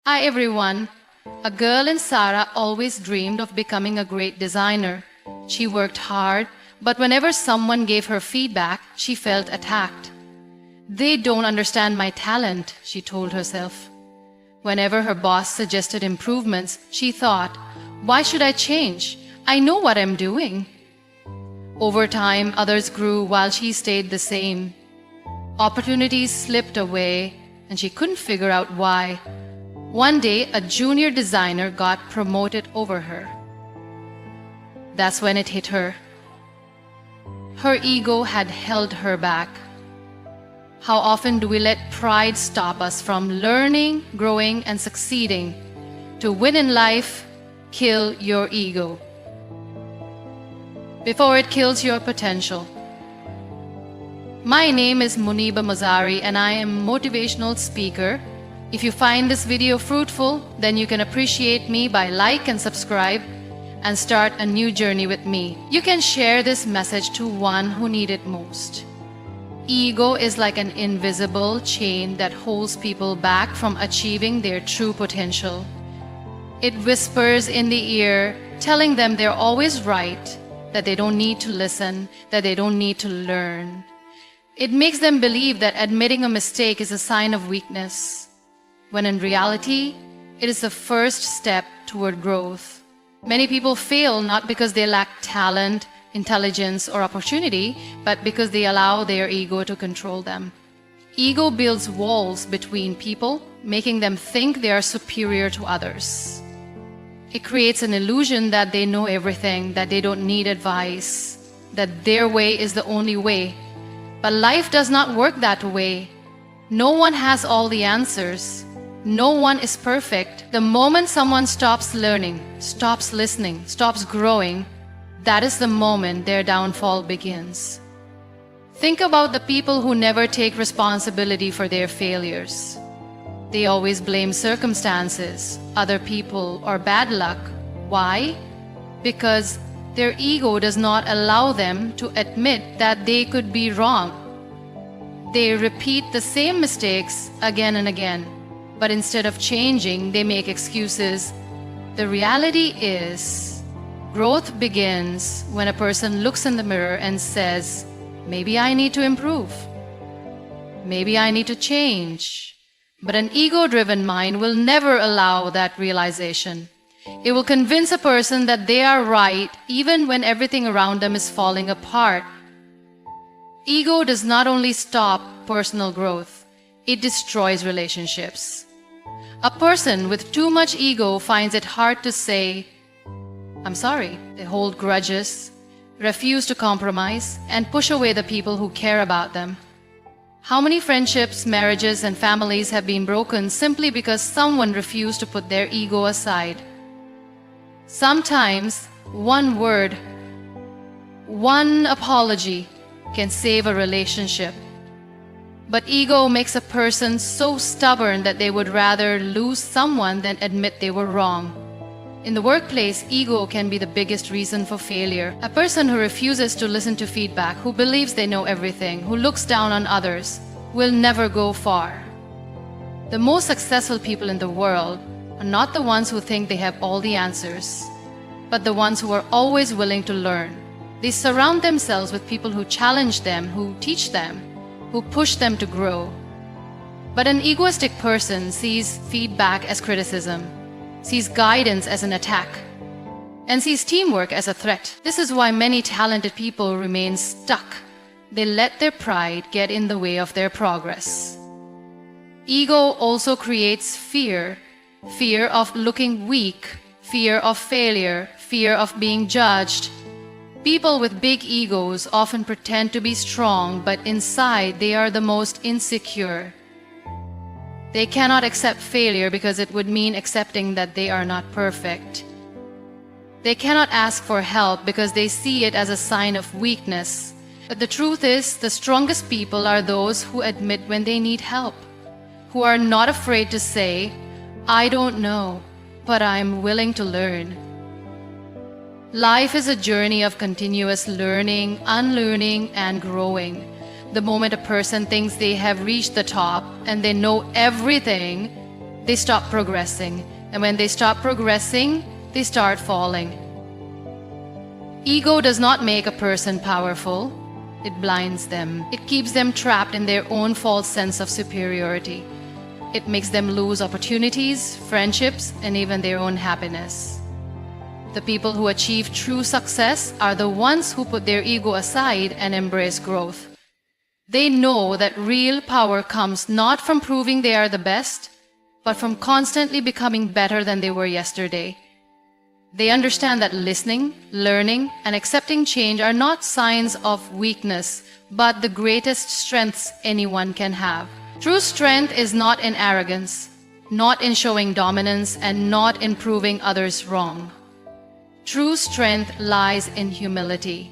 Hi everyone. A girl in Sara always dreamed of becoming a great designer. She worked hard, but whenever someone gave her feedback, she felt attacked. They don't understand my talent, she told herself. Whenever her boss suggested improvements, she thought, why should I change? I know what I'm doing. Over time, others grew while she stayed the same. Opportunities slipped away, and she couldn't figure out why. One day, a junior designer got promoted over her. That's when it hit her. Her ego had held her back. How often do we let pride stop us from learning, growing, and succeeding? To win in life, kill your ego before it kills your potential. My name is Muniba Mazari and I am a motivational speaker. If you find this video fruitful, then you can appreciate me by like and subscribe and start a new journey with me. You can share this message to one who needs it most. Ego is like an invisible chain that holds people back from achieving their true potential. It whispers in the ear, telling them they're always right, that they don't need to listen, that they don't need to learn. It makes them believe that admitting a mistake is a sign of weakness, when in reality, it is the first step toward growth. Many people fail not because they lack talent, intelligence, or opportunity, but because they allow their ego to control them. Ego builds walls between people, making them think they are superior to others. It creates an illusion that they know everything, that they don't need advice, that their way is the only way. But life does not work that way. No one has all the answers. No one is perfect. The moment someone stops learning, stops listening, stops growing, that is the moment their downfall begins. Think about the people who never take responsibility for their failures. They always blame circumstances, other people, or bad luck. Why? Because their ego does not allow them to admit that they could be wrong. They repeat the same mistakes again and again, but instead of changing, they make excuses. The reality is, growth begins when a person looks in the mirror and says, maybe I need to improve. Maybe I need to change. But an ego-driven mind will never allow that realization. It will convince a person that they are right even when everything around them is falling apart. Ego does not only stop personal growth, it destroys relationships. A person with too much ego finds it hard to say, I'm sorry. They hold grudges, refuse to compromise, and push away the people who care about them. How many friendships, marriages, and families have been broken simply because someone refused to put their ego aside? Sometimes, one word, one apology can save a relationship. But ego makes a person so stubborn that they would rather lose someone than admit they were wrong. In the workplace, ego can be the biggest reason for failure. A person who refuses to listen to feedback, who believes they know everything, who looks down on others, will never go far. The most successful people in the world are not the ones who think they have all the answers, but the ones who are always willing to learn. They surround themselves with people who challenge them, who teach them, who push them to grow. But an egoistic person sees feedback as criticism, sees guidance as an attack, and sees teamwork as a threat. This is why many talented people remain stuck. They let their pride get in the way of their progress. Ego also creates fear, fear of looking weak, fear of failure, fear of being judged. People with big egos often pretend to be strong, but inside they are the most insecure. They cannot accept failure because it would mean accepting that they are not perfect. They cannot ask for help because they see it as a sign of weakness. But the truth is, the strongest people are those who admit when they need help, who are not afraid to say, I don't know, but I'm willing to learn. Life is a journey of continuous learning, unlearning, and growing. The moment a person thinks they have reached the top and they know everything, they stop progressing. And when they stop progressing, they start falling. Ego does not make a person powerful. It blinds them. It keeps them trapped in their own false sense of superiority. It makes them lose opportunities, friendships, and even their own happiness. The people who achieve true success are the ones who put their ego aside and embrace growth. They know that real power comes not from proving they are the best, but from constantly becoming better than they were yesterday. They understand that listening, learning, and accepting change are not signs of weakness, but the greatest strengths anyone can have. True strength is not in arrogance, not in showing dominance, and not in proving others wrong. True strength lies in humility.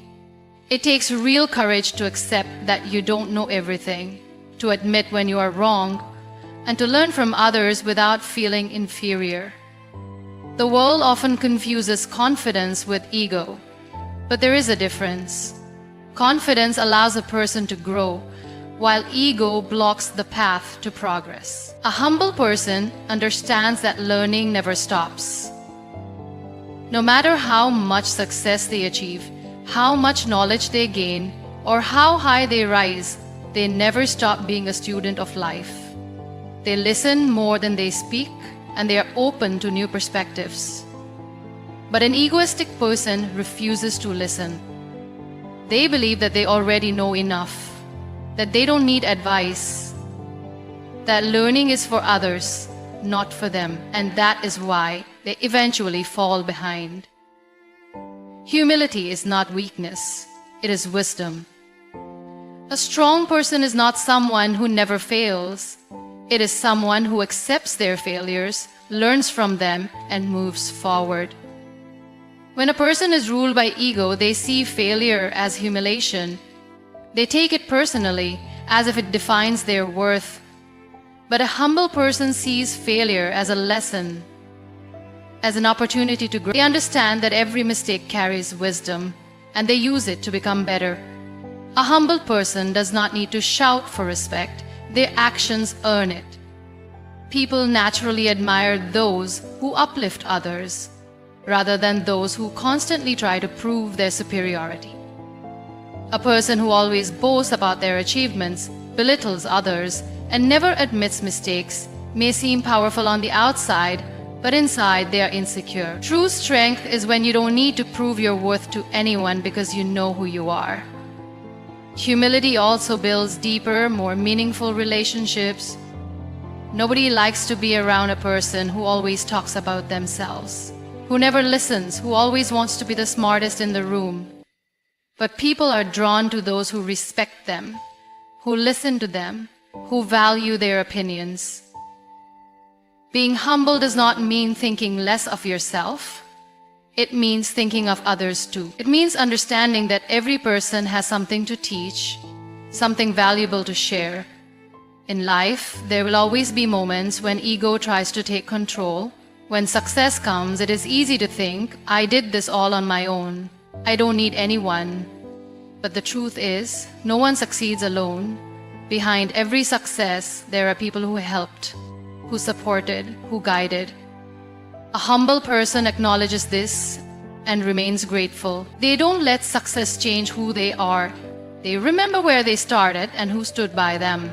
It takes real courage to accept that you don't know everything, to admit when you are wrong, and to learn from others without feeling inferior. The world often confuses confidence with ego, but there is a difference. Confidence allows a person to grow, while ego blocks the path to progress. A humble person understands that learning never stops. No matter how much success they achieve, how much knowledge they gain, or how high they rise, they never stop being a student of life. They listen more than they speak, and they are open to new perspectives. But an egoistic person refuses to listen. They believe that they already know enough, that they don't need advice, that learning is for others, not for them, and that is why they eventually fall behind. Humility is not weakness, it is wisdom. A strong person is not someone who never fails. It is someone who accepts their failures, learns from them, and moves forward. When a person is ruled by ego, they see failure as humiliation. They take it personally, as if it defines their worth. But a humble person sees failure as a lesson, as an opportunity to grow. They understand that every mistake carries wisdom, and they use it to become better. A humble person does not need to shout for respect. Their actions earn it. People naturally admire those who uplift others, rather than those who constantly try to prove their superiority. A person who always boasts about their achievements, belittles others, and never admits mistakes may seem powerful on the outside, but inside they are insecure. True strength is when you don't need to prove your worth to anyone because you know who you are. Humility also builds deeper, more meaningful relationships. Nobody likes to be around a person who always talks about themselves, who never listens, who always wants to be the smartest in the room. But people are drawn to those who respect them, who listen to them, who value their opinions. Being humble does not mean thinking less of yourself. It means thinking of others too. It means understanding that every person has something to teach, something valuable to share. In life, there will always be moments when ego tries to take control. When success comes, it is easy to think, I did this all on my own. I don't need anyone. But the truth is, no one succeeds alone. Behind every success, there are people who helped, who supported, who guided. A humble person acknowledges this and remains grateful. They don't let success change who they are. They remember where they started and who stood by them.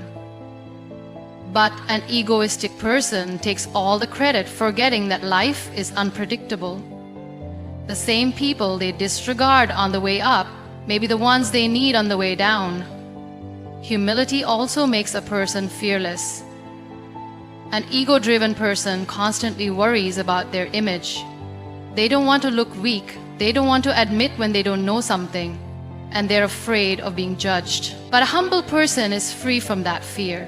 But an egoistic person takes all the credit, forgetting that life is unpredictable. The same people they disregard on the way up may be the ones they need on the way down. Humility also makes a person fearless. An ego-driven person constantly worries about their image. They don't want to look weak. They don't want to admit when they don't know something. And they're afraid of being judged. But a humble person is free from that fear.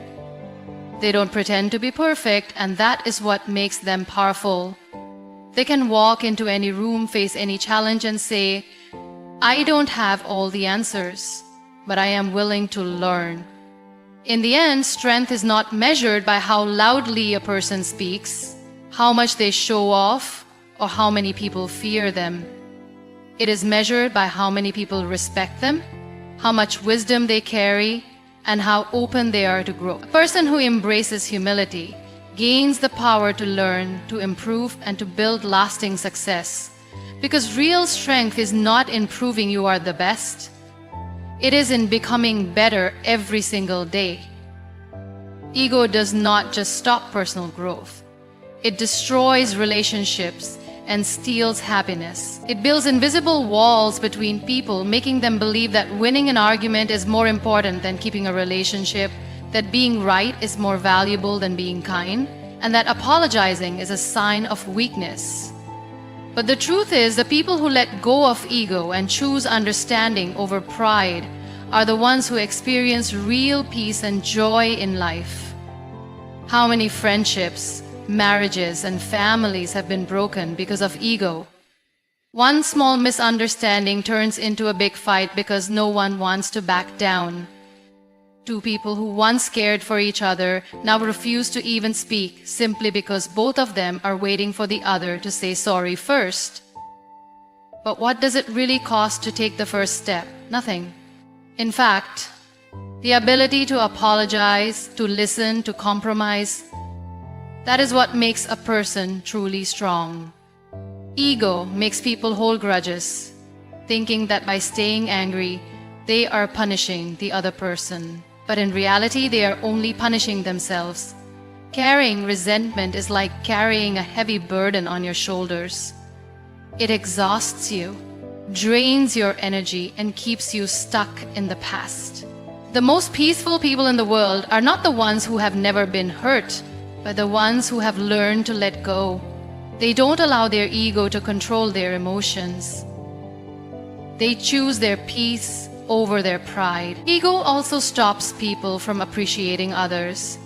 They don't pretend to be perfect, and that is what makes them powerful. They can walk into any room, face any challenge, and say, I don't have all the answers, but I am willing to learn. In the end, strength is not measured by how loudly a person speaks, how much they show off, or how many people fear them. It is measured by how many people respect them, how much wisdom they carry, and how open they are to grow. A person who embraces humility gains the power to learn, to improve, and to build lasting success. Because real strength is not in proving you are the best. It is in becoming better every single day. Ego does not just stop personal growth. It destroys relationships and steals happiness. It builds invisible walls between people, making them believe that winning an argument is more important than keeping a relationship, that being right is more valuable than being kind, and that apologizing is a sign of weakness. But the truth is, the people who let go of ego and choose understanding over pride are the ones who experience real peace and joy in life. How many friendships, marriages, and families have been broken because of ego? One small misunderstanding turns into a big fight because no one wants to back down. Two people who once cared for each other now refuse to even speak simply because both of them are waiting for the other to say sorry first. But what does it really cost to take the first step? Nothing. In fact, the ability to apologize, to listen, to compromise, that is what makes a person truly strong. Ego makes people hold grudges, thinking that by staying angry, they are punishing the other person. But in reality, they are only punishing themselves. Carrying resentment is like carrying a heavy burden on your shoulders. It exhausts you, drains your energy, and keeps you stuck in the past. The most peaceful people in the world are not the ones who have never been hurt, but the ones who have learned to let go. They don't allow their ego to control their emotions. They choose their peace over their pride. Ego also stops people from appreciating others.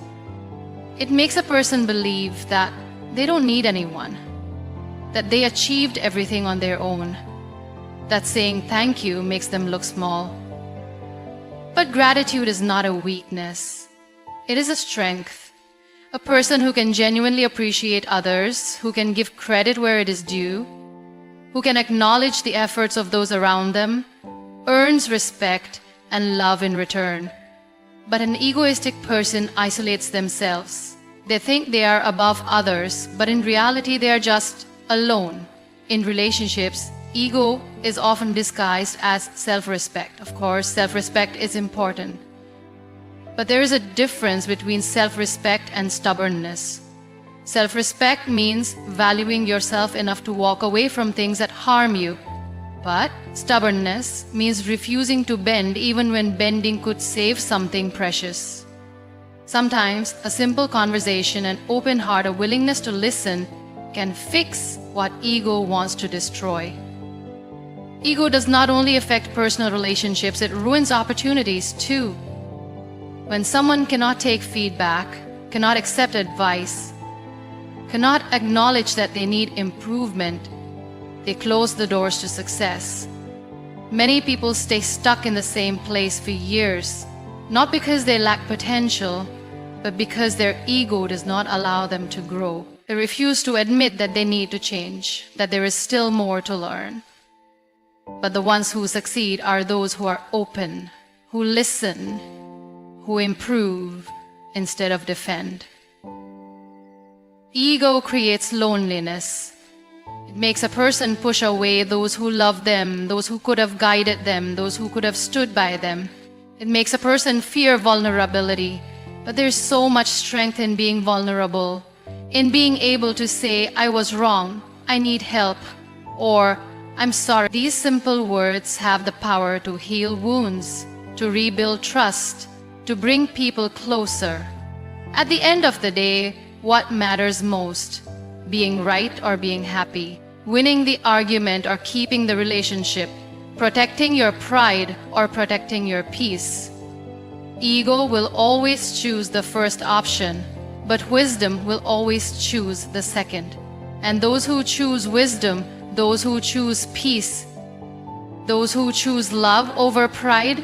It makes a person believe that they don't need anyone, that they achieved everything on their own, that saying thank you makes them look small. But gratitude is not a weakness. It is a strength. A person who can genuinely appreciate others, who can give credit where it is due, who can acknowledge the efforts of those around them, earns respect and love in return. But an egoistic person isolates themselves. They think they are above others, but in reality they are just alone. In relationships, ego is often disguised as self-respect. Of course, self-respect is important. But there is a difference between self-respect and stubbornness. Self-respect means valuing yourself enough to walk away from things that harm you. But stubbornness means refusing to bend even when bending could save something precious. Sometimes a simple conversation, an open heart, a willingness to listen can fix what ego wants to destroy. Ego does not only affect personal relationships, it ruins opportunities too. When someone cannot take feedback, cannot accept advice, cannot acknowledge that they need improvement, they close the doors to success. Many people stay stuck in the same place for years, not because they lack potential, but because their ego does not allow them to grow. They refuse to admit that they need to change, that there is still more to learn. But the ones who succeed are those who are open, who listen, who improve instead of defend. Ego creates loneliness. It makes a person push away those who love them, those who could have guided them, those who could have stood by them. It makes a person fear vulnerability. But there's so much strength in being vulnerable, in being able to say, I was wrong, I need help, or I'm sorry. These simple words have the power to heal wounds, to rebuild trust, to bring people closer. At the end of the day, what matters most? Being right or being happy? Winning the argument or keeping the relationship? Protecting your pride or protecting your peace? Ego will always choose the first option, but wisdom will always choose the second. And those who choose wisdom, those who choose peace, those who choose love over pride,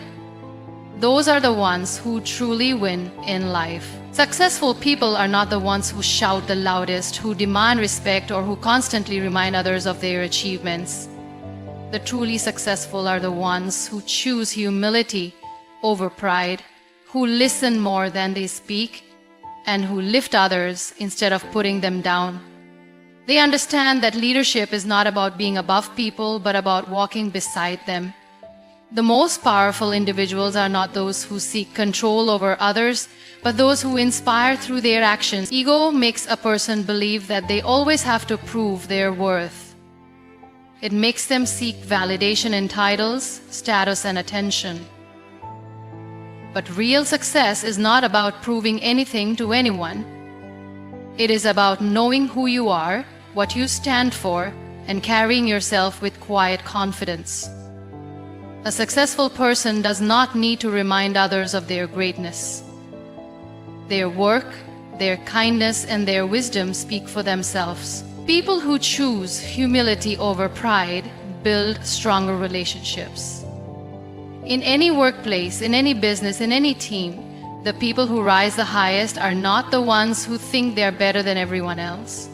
those are the ones who truly win in life. Successful people are not the ones who shout the loudest, who demand respect, or who constantly remind others of their achievements. The truly successful are the ones who choose humility over pride, who listen more than they speak, and who lift others instead of putting them down. They understand that leadership is not about being above people, but about walking beside them. The most powerful individuals are not those who seek control over others, but those who inspire through their actions. Ego makes a person believe that they always have to prove their worth. It makes them seek validation in titles, status, and attention. But real success is not about proving anything to anyone. It is about knowing who you are, what you stand for, and carrying yourself with quiet confidence. A successful person does not need to remind others of their greatness. Their work, their kindness, and their wisdom speak for themselves. People who choose humility over pride build stronger relationships. In any workplace, in any business, in any team, the people who rise the highest are not the ones who think they are better than everyone else.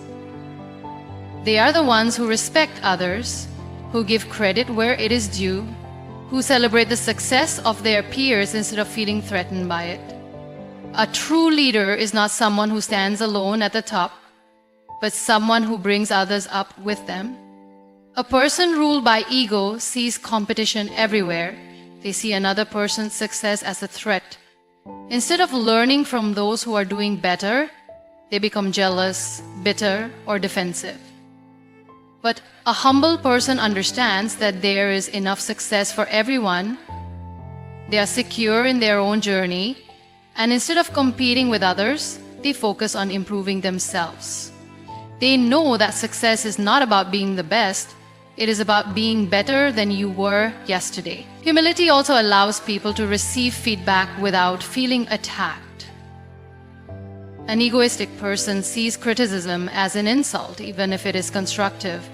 They are the ones who respect others, who give credit where it is due, who celebrate the success of their peers instead of feeling threatened by it. A true leader is not someone who stands alone at the top, but someone who brings others up with them. A person ruled by ego sees competition everywhere. They see another person's success as a threat. Instead of learning from those who are doing better, they become jealous, bitter, or defensive. But a humble person understands that there is enough success for everyone. They are secure in their own journey, and instead of competing with others, they focus on improving themselves. They know that success is not about being the best, it is about being better than you were yesterday. Humility also allows people to receive feedback without feeling attacked. An egoistic person sees criticism as an insult, even if it is constructive.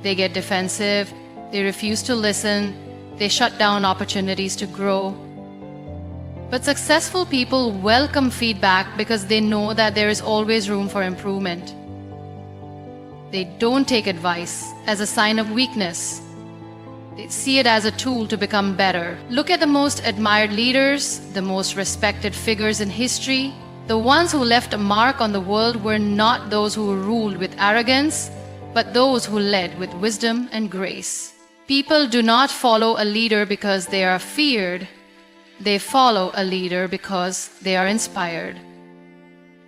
They get defensive, they refuse to listen, they shut down opportunities to grow. But successful people welcome feedback because they know that there is always room for improvement. They don't take advice as a sign of weakness. They see it as a tool to become better. Look at the most admired leaders, the most respected figures in history. The ones who left a mark on the world were not those who ruled with arrogance, but those who led with wisdom and grace. People do not follow a leader because they are feared. They follow a leader because they are inspired.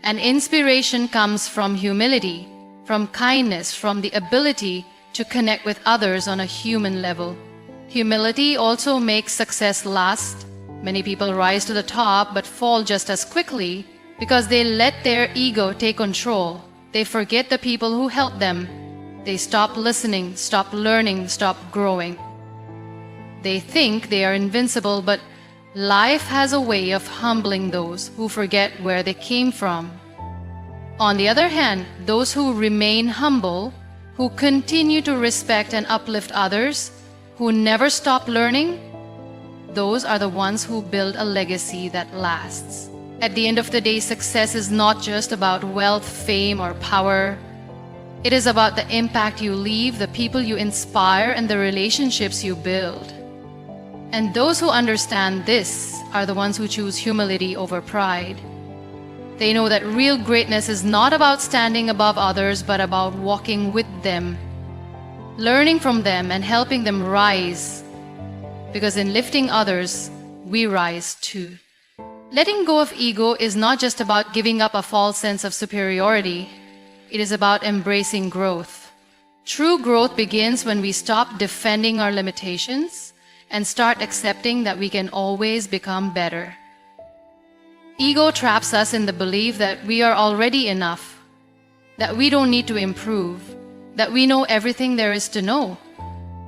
And inspiration comes from humility, from kindness, from the ability to connect with others on a human level. Humility also makes success last. Many people rise to the top but fall just as quickly because they let their ego take control. They forget the people who helped them. They stop listening, stop learning, stop growing. They think they are invincible, but life has a way of humbling those who forget where they came from. On the other hand, those who remain humble, who continue to respect and uplift others, who never stop learning, those are the ones who build a legacy that lasts. At the end of the day, success is not just about wealth, fame, or power. It is about the impact you leave, the people you inspire, and the relationships you build. And those who understand this are the ones who choose humility over pride. They know that real greatness is not about standing above others, but about walking with them, learning from them and helping them rise. Because in lifting others, we rise too. Letting go of ego is not just about giving up a false sense of superiority. It is about embracing growth. True growth begins when we stop defending our limitations and start accepting that we can always become better. Ego traps us in the belief that we are already enough, that we don't need to improve, that we know everything there is to know.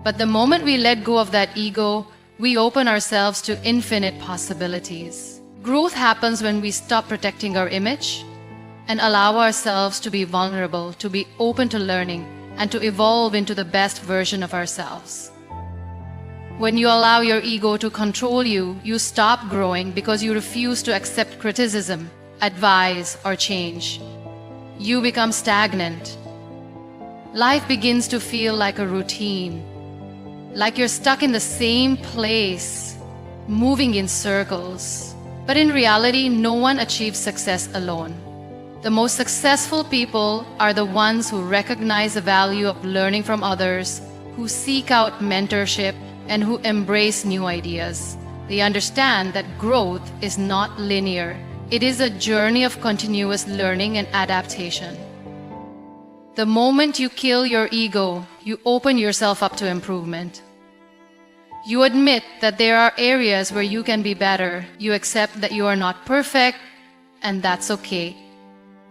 But the moment we let go of that ego, we open ourselves to infinite possibilities. Growth happens when we stop protecting our image and allow ourselves to be vulnerable, to be open to learning, and to evolve into the best version of ourselves. When you allow your ego to control you, you stop growing because you refuse to accept criticism, advice, or change. You become stagnant. Life begins to feel like a routine, like you're stuck in the same place, moving in circles. But in reality, no one achieves success alone. The most successful people are the ones who recognize the value of learning from others, who seek out mentorship, and who embrace new ideas. They understand that growth is not linear. It is a journey of continuous learning and adaptation. The moment you kill your ego, you open yourself up to improvement. You admit that there are areas where you can be better. You accept that you are not perfect, and that's okay.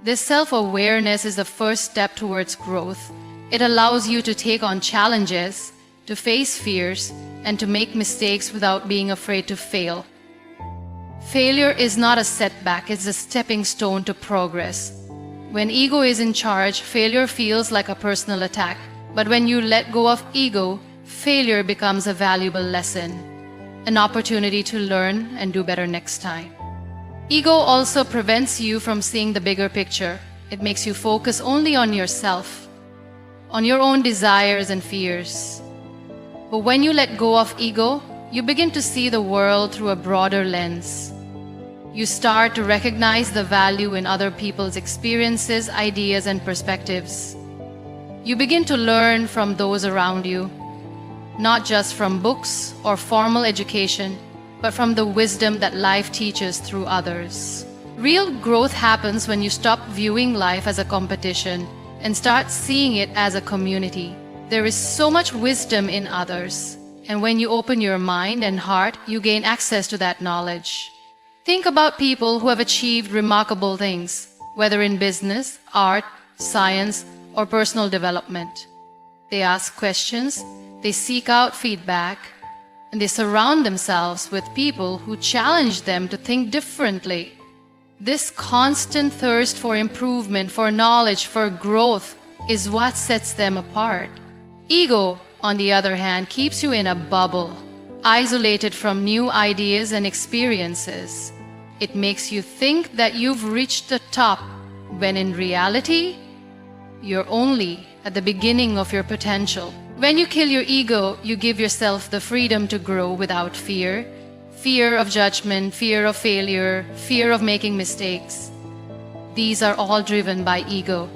This self-awareness is the first step towards growth. It allows you to take on challenges, to face fears, and to make mistakes without being afraid to fail. Failure is not a setback, it's a stepping stone to progress. When ego is in charge, failure feels like a personal attack. But when you let go of ego, failure becomes a valuable lesson, an opportunity to learn and do better next time. Ego also prevents you from seeing the bigger picture. It makes you focus only on yourself, on your own desires and fears. But when you let go of ego, you begin to see the world through a broader lens. You start to recognize the value in other people's experiences, ideas, and perspectives. You begin to learn from those around you, not just from books or formal education, but from the wisdom that life teaches through others. Real growth happens when you stop viewing life as a competition and start seeing it as a community. There is so much wisdom in others, and when you open your mind and heart, you gain access to that knowledge. Think about people who have achieved remarkable things, whether in business, art, science, or personal development. They ask questions, they seek out feedback, and they surround themselves with people who challenge them to think differently. This constant thirst for improvement, for knowledge, for growth is what sets them apart. Ego, on the other hand, keeps you in a bubble, isolated from new ideas and experiences. It makes you think that you've reached the top, when in reality, you're only at the beginning of your potential. When you kill your ego, you give yourself the freedom to grow without fear. Fear of judgment, fear of failure, fear of making mistakes. These are all driven by ego.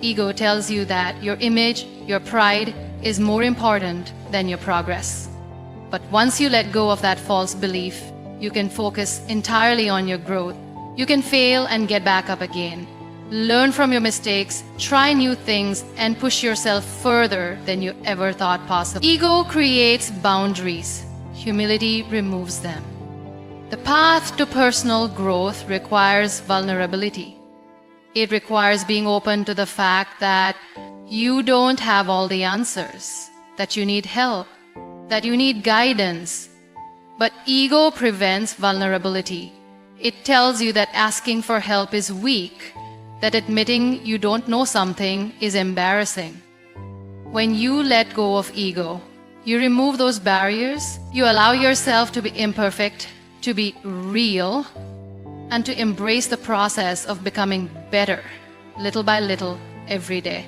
Ego tells you that your image, your pride, is more important than your progress. But once you let go of that false belief, you can focus entirely on your growth. You can fail and get back up again. Learn from your mistakes, try new things, and push yourself further than you ever thought possible. Ego creates boundaries. Humility removes them. The path to personal growth requires vulnerability. It requires being open to the fact that you don't have all the answers, that you need help, that you need guidance. But ego prevents vulnerability. It tells you that asking for help is weak, that admitting you don't know something is embarrassing. When you let go of ego, you remove those barriers, you allow yourself to be imperfect, to be real, and to embrace the process of becoming better, little by little, every day.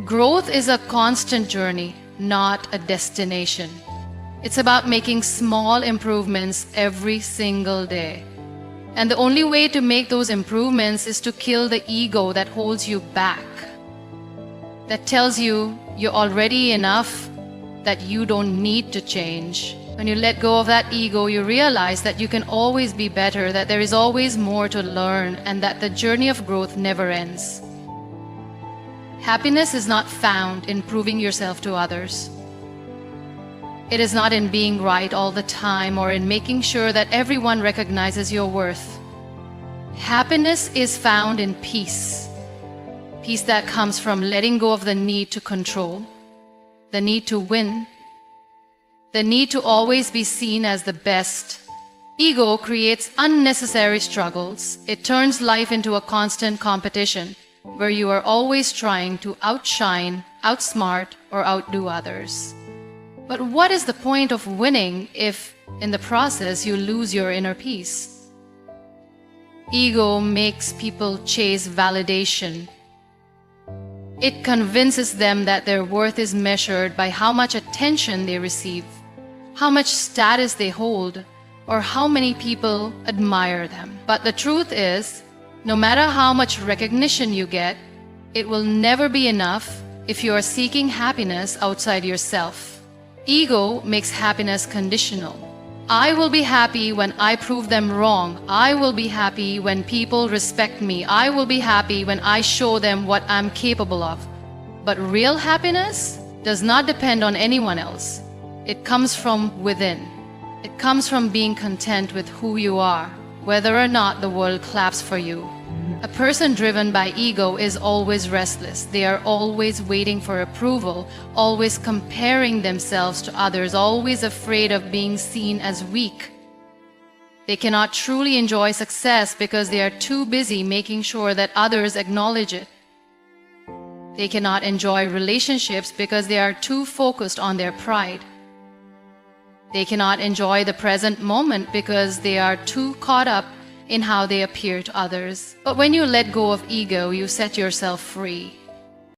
Growth is a constant journey, not a destination. It's about making small improvements every single day. And the only way to make those improvements is to kill the ego that holds you back, that tells you you're already enough, that you don't need to change. When you let go of that ego, you realize that you can always be better, that there is always more to learn, and that the journey of growth never ends. Happiness is not found in proving yourself to others. It is not in being right all the time or in making sure that everyone recognizes your worth. Happiness is found in peace. Peace that comes from letting go of the need to control, the need to win, the need to always be seen as the best. Ego creates unnecessary struggles. It turns life into a constant competition where you are always trying to outshine, outsmart, or outdo others. But what is the point of winning if, in the process, you lose your inner peace? Ego makes people chase validation. It convinces them that their worth is measured by how much attention they receive, how much status they hold, or how many people admire them. But the truth is, no matter how much recognition you get, it will never be enough if you are seeking happiness outside yourself. Ego makes happiness conditional. I will be happy when I prove them wrong. I will be happy when people respect me. I will be happy when I show them what I'm capable of. But real happiness does not depend on anyone else. It comes from within. It comes from being content with who you are, whether or not the world claps for you. A person driven by ego is always restless. They are always waiting for approval, always comparing themselves to others, always afraid of being seen as weak. They cannot truly enjoy success because they are too busy making sure that others acknowledge it. They cannot enjoy relationships because they are too focused on their pride. They cannot enjoy the present moment because they are too caught up in how they appear to others. But when you let go of ego, you set yourself free.